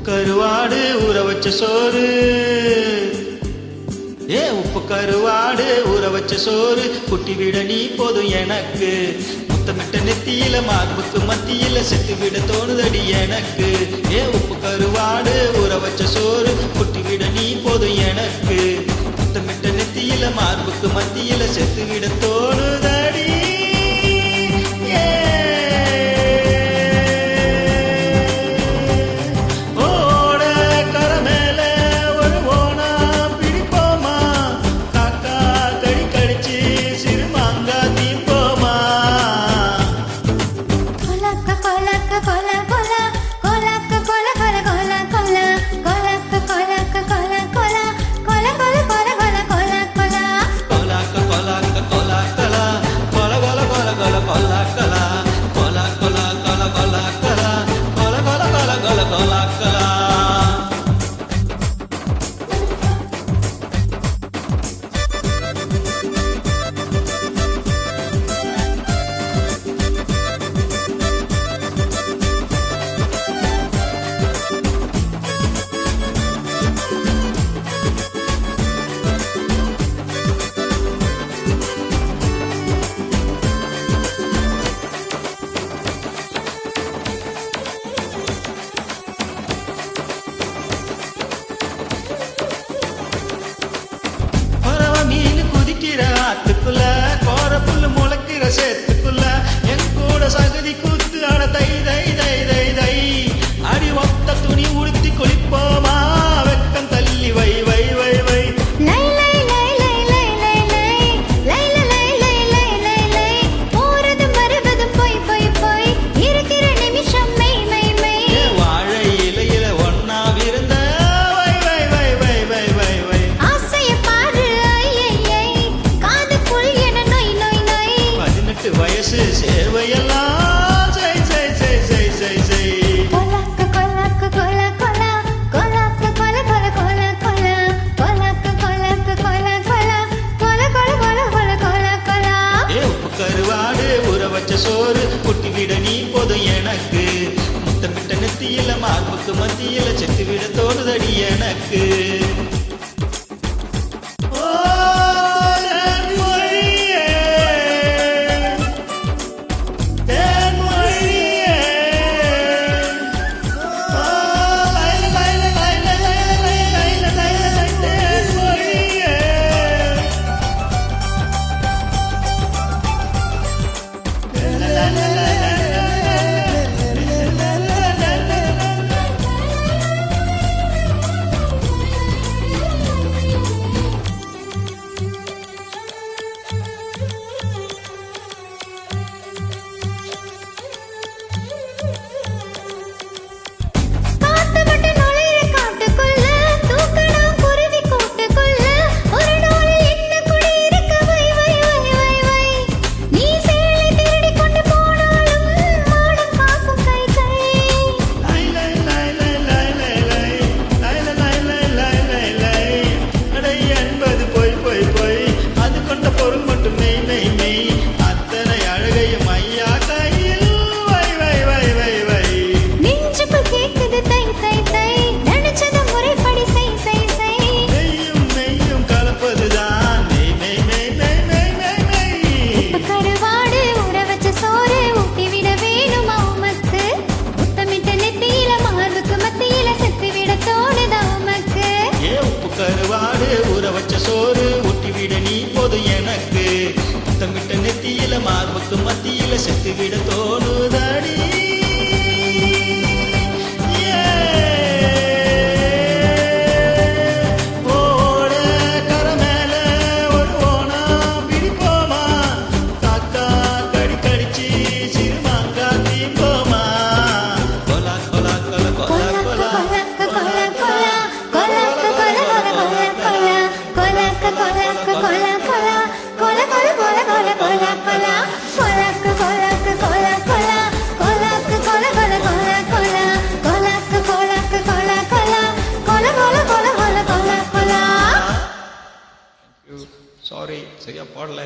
கருவாடு ஊற வச்ச சோறு, உப்பு கருவாடு ஊற வச்ச சோறு, குட்டி விட நீ போதும் எனக்கு. முத்தமிட்ட நெத்தியில மார்புக்கு மத்தியில செத்து விட தோணுதடி எனக்கு. உப்பு கருவாடு ஊற வச்ச சோறு, குட்டி விட நீ போதும் எனக்கு. முத்தமிட்ட நெத்தியில மார்புக்கு மத்தியில செத்து விட தோணுதடி. ஆத்துக்குள்ள கோர புல்லு முளைக்கிற சேத்துக்குள்ள என் கூட சகதி கூத்து அட தை தை தை தை தை. அடி ஒத்த துணி உடுத்தி குளிப்போமா, வெக்கம் தள்ளி வை வை வை வை. வாழை இலையில ஒன்னா விருந்த வை வை வை வை வை வை வை. 18 வயசு சேர்வையெல்லாம் செய் செய் செய் செய் செய் செய். உப்பு கருவாடு ஊற வச்ச சோறு, குட்டி விட நீ போதும் எனக்கு. முத்தமிட்ட நெத்தியில மார்புக்கு மத்தியில செத்து விட தோணுதடி எனக்கு. கருவாடு ஊற வச்ச சோறு, ஊட்டி விட நீ போதும் எனக்கு. முத்தமிட்ட நெத்தியில மார்புக்கு மத்தியில செத்து விட தோணுதடி. சரியா போடல